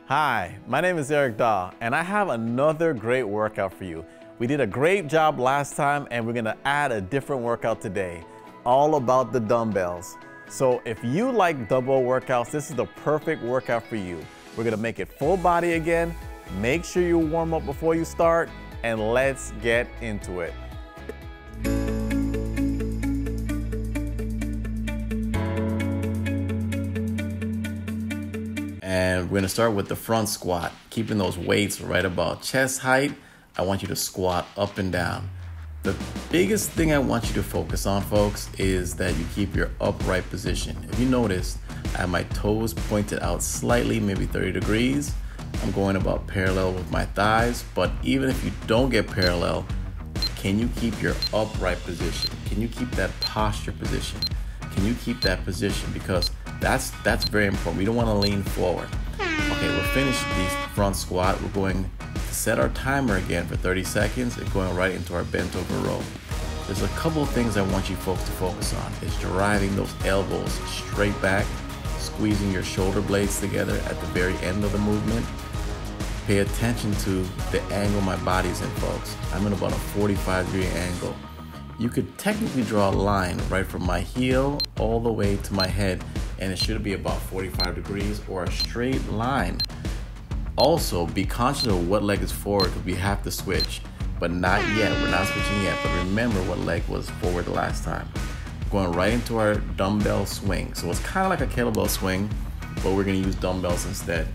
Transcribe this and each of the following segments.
Hi, my name is Eric Daw, and I have another great workout for you. We did a great job last time, and we're gonna add a different workout today, all about the dumbbells. So if you like dumbbell workouts, this is the perfect workout for you. We're gonna make it full body again. Make sure you warm up before you start, and let's get into it. And we're gonna start with the front squat, keeping those weights right about chest height. I want you to squat up and down. The biggest thing I want you to focus on, folks, is that you keep your upright position. If you notice, I have my toes pointed out slightly, maybe 30 degrees. I'm going about parallel with my thighs, but even if you don't get parallel, can you keep your upright position? Can you keep that posture position? Can you keep that position? Because that's very important. We don't want to lean forward. Okay, we're finished the front squat. We're going to set our timer again for 30 seconds and going right into our bent over row. There's a couple of things I want you folks to focus on. It's driving those elbows straight back, squeezing your shoulder blades together at the very end of the movement. Pay attention to the angle my body's in, folks. I'm in about a 45-degree angle. You could technically draw a line right from my heel all the way to my head, and it should be about 45 degrees or a straight line. Also, be conscious of what leg is forward because we have to switch, but not yet. We're not switching yet, but remember what leg was forward the last time. Going right into our dumbbell swing. So it's kind of like a kettlebell swing, but we're going to use dumbbells instead.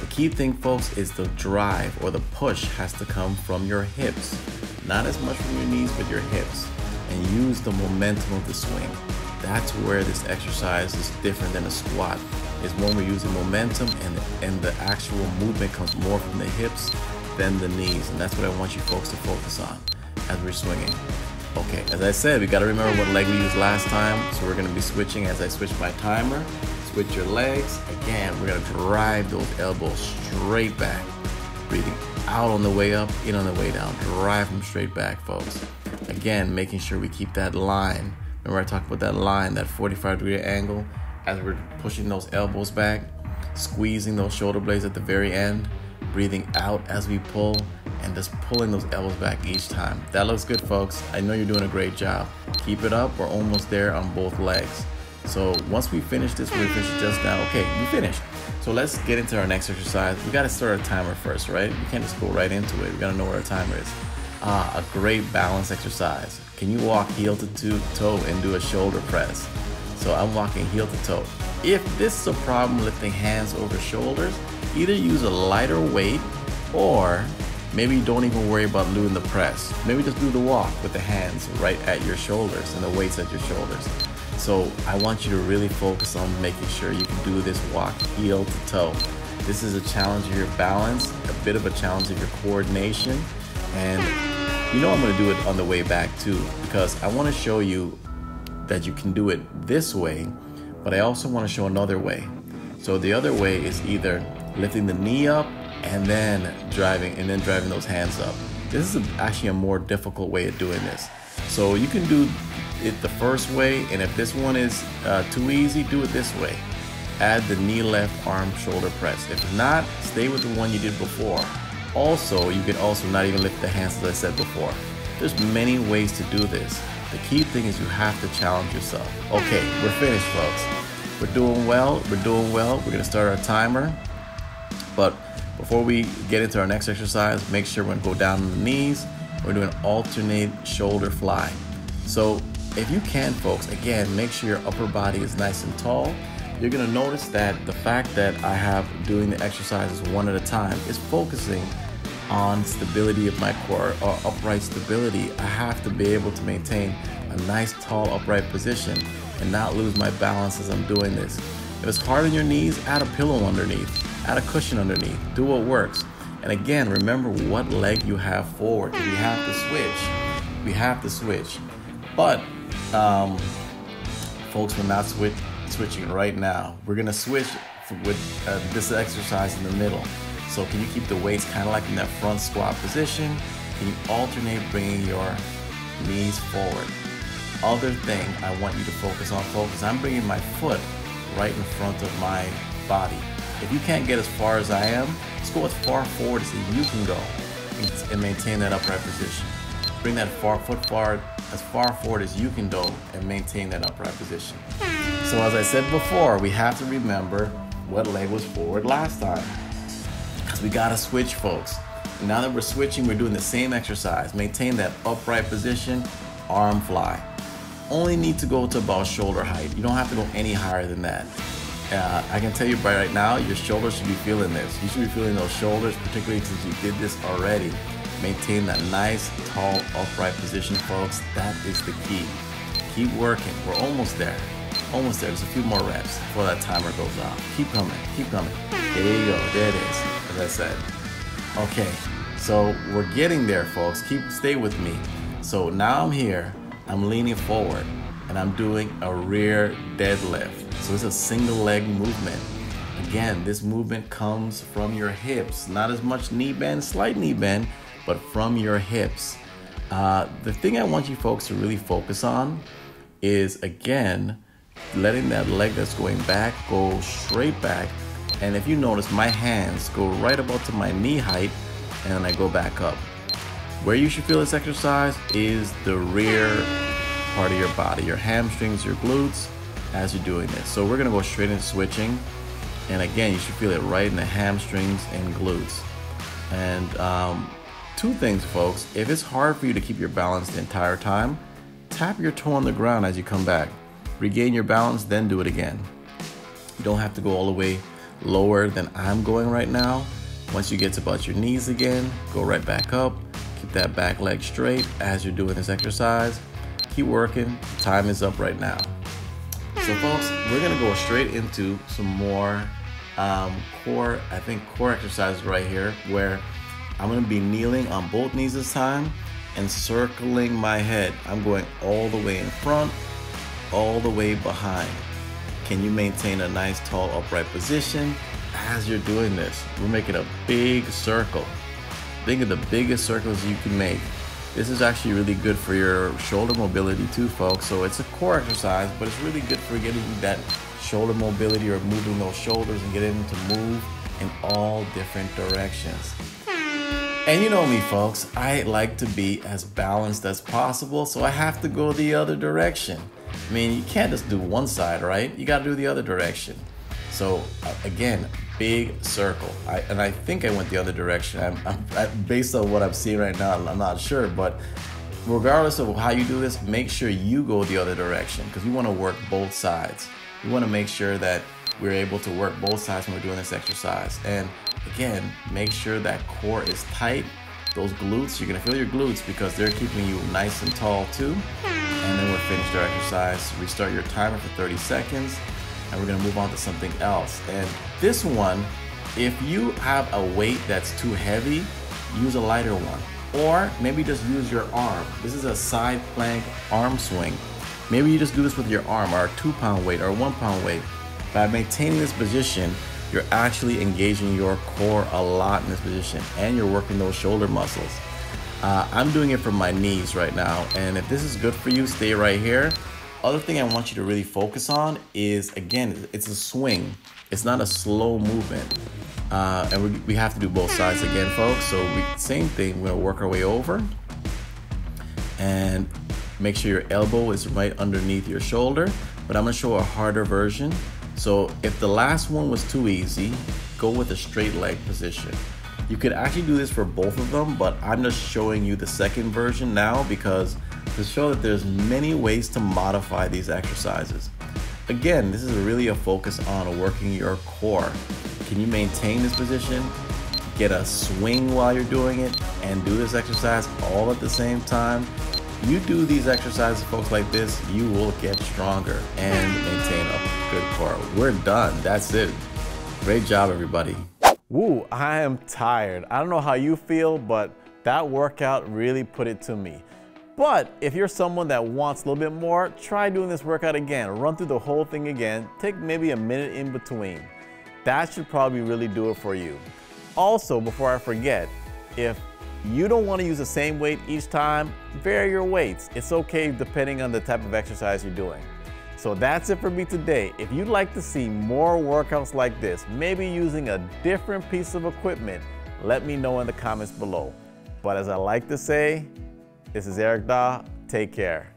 The key thing, folks, is the drive or the push has to come from your hips. Not as much from your knees, but your hips. And use the momentum of the swing. That's where this exercise is different than a squat. Is when we're using momentum and the actual movement comes more from the hips than the knees. And that's what I want you folks to focus on as we're swinging. Okay, as I said, we got to remember what leg we used last time. So we're going to be switching as I switch my timer. Switch your legs. Again, we're going to drive those elbows straight back. Breathing out on the way up, in on the way down. Drive them straight back, folks. Again, making sure we keep that line. Remember I talked about that line, that 45-degree angle as we're pushing those elbows back, squeezing those shoulder blades at the very end, breathing out as we pull, and just pulling those elbows back each time. That looks good, folks. I know you're doing a great job. Keep it up. We're almost there on both legs. So once we finish this, we finished just now. Okay, we finished. So let's get into our next exercise. We got to start our timer first, right? We can't just go right into it. We got to know where our timer is. A great balance exercise. Can you walk heel to toe and do a shoulder press? So I'm walking heel to toe. If this is a problem lifting hands over shoulders, either use a lighter weight or maybe don't even worry about doing the press. Maybe just do the walk with the hands right at your shoulders and the weights at your shoulders. So I want you to really focus on making sure you can do this walk heel to toe. This is a challenge of your balance, a bit of a challenge of your coordination, and you know I'm going to do it on the way back too, because I want to show you that you can do it this way, but I also want to show another way. So the other way is either lifting the knee up and then driving those hands up. This is actually a more difficult way of doing this. So you can do it the first way, and if this one is too easy, do it this way. Add the knee left arm shoulder press. If not, stay with the one you did before. Also, you can also not even lift the hands as I said before. There's many ways to do this. The key thing is you have to challenge yourself. Okay, we're finished, folks. We're doing well. We're doing well. We're gonna start our timer. But before we get into our next exercise, make sure we're gonna go down on the knees. We're doing alternate shoulder fly. So if you can, folks, again, make sure your upper body is nice and tall. You're gonna notice that the fact that I have doing the exercises one at a time is focusing on stability of my core, or upright stability. I have to be able to maintain a nice tall upright position and not lose my balance as I'm doing this. If it's hard on your knees, add a pillow underneath, add a cushion underneath, do what works. And again, remember what leg you have forward. We have to switch. We have to switch. But folks, we're not switching right now. We're gonna switch with this exercise in the middle. So can you keep the weights kind of like in that front squat position? Can you alternate bringing your knees forward? Other thing I want you to focus on, folks, I'm bringing my foot right in front of my body. If you can't get as far as I am, just go as far forward as you can go and maintain that upright position. Bring that foot forward as far forward as you can go and maintain that upright position. So as I said before, we have to remember what leg was forward last time, because we gotta switch, folks. And now that we're switching, we're doing the same exercise. Maintain that upright position, arm fly. Only need to go to about shoulder height. You don't have to go any higher than that. I can tell you right now, your shoulders should be feeling this. You should be feeling those shoulders, particularly since you did this already. Maintain that nice, tall, upright position, folks. That is the key. Keep working. We're almost there. Almost there. There's a few more reps before that timer goes off. Keep coming. Keep coming. There you go. There it is, as I said. Okay, so we're getting there, folks. Stay with me. So now I'm here. I'm leaning forward, and I'm doing a rear deadlift. So it's a single leg movement. Again, this movement comes from your hips. Not as much knee bend, slight knee bend, but from your hips. The thing I want you folks to really focus on is, again, letting that leg that's going back go straight back. And if you notice, my hands go right about to my knee height, and then I go back up. Where you should feel this exercise is the rear part of your body, your hamstrings, your glutes, as you're doing this. So we're gonna go straight into switching. And again, you should feel it right in the hamstrings and glutes. And two things, folks. If it's hard for you to keep your balance the entire time, tap your toe on the ground as you come back. Regain your balance, then do it again. You don't have to go all the way lower than I'm going right now. Once you get to about your knees again, go right back up. Keep that back leg straight as you're doing this exercise. Keep working. Time is up right now. So folks, we're gonna go straight into some more core exercises right here, where I'm gonna be kneeling on both knees this time and circling my head. I'm going all the way in front, all the way behind. Can you maintain a nice tall upright position as you're doing this? We're making a big circle. Think of the biggest circles you can make. This is actually really good for your shoulder mobility too, folks. So it's a core exercise, but it's really good for getting that shoulder mobility, or moving those shoulders and getting them to move in all different directions. And you know me, folks, I like to be as balanced as possible, so I have to go the other direction. I mean, you can't just do one side, right? You got to do the other direction. So again, big circle. I think I went the other direction. Based on what I'm seeing right now, I'm not sure, but regardless of how you do this, make sure you go the other direction, because we want to work both sides. We want to make sure that we're able to work both sides when we're doing this exercise. And again, make sure that core is tight. Those glutes, you're gonna feel your glutes because they're keeping you nice and tall too. And then we're finished our exercise. Restart your timer for 30 seconds, and we're gonna move on to something else. And this one, if you have a weight that's too heavy, use a lighter one. Or maybe just use your arm. This is a side plank arm swing. Maybe you just do this with your arm, or a 2-pound weight or a 1-pound weight. By maintaining this position, you're actually engaging your core a lot in this position, and you're working those shoulder muscles. I'm doing it from my knees right now, and if this is good for you, stay right here. Other thing I want you to really focus on is, again, it's a swing. It's not a slow movement. And we have to do both sides again, folks. So same thing, we're gonna work our way over, and make sure your elbow is right underneath your shoulder, but I'm gonna show a harder version. So if the last one was too easy, go with a straight leg position. You could actually do this for both of them, but I'm just showing you the second version now, because to show that there's many ways to modify these exercises. Again, this is really a focus on working your core. Can you maintain this position, get a swing while you're doing it, and do this exercise all at the same time? You do these exercises, folks, like this, you will get stronger and maintain a good core. We're done. That's it. Great job, everybody. Woo, I am tired. I don't know how you feel, but that workout really put it to me. But if you're someone that wants a little bit more, try doing this workout again. Run through the whole thing again. Take maybe a minute in between. That should probably really do it for you. Also, before I forget, if you don't want to use the same weight each time, vary your weights. It's okay depending on the type of exercise you're doing. So that's it for me today. If you'd like to see more workouts like this, maybe using a different piece of equipment, let me know in the comments below. But as I like to say, this is Eric Daw. Take care.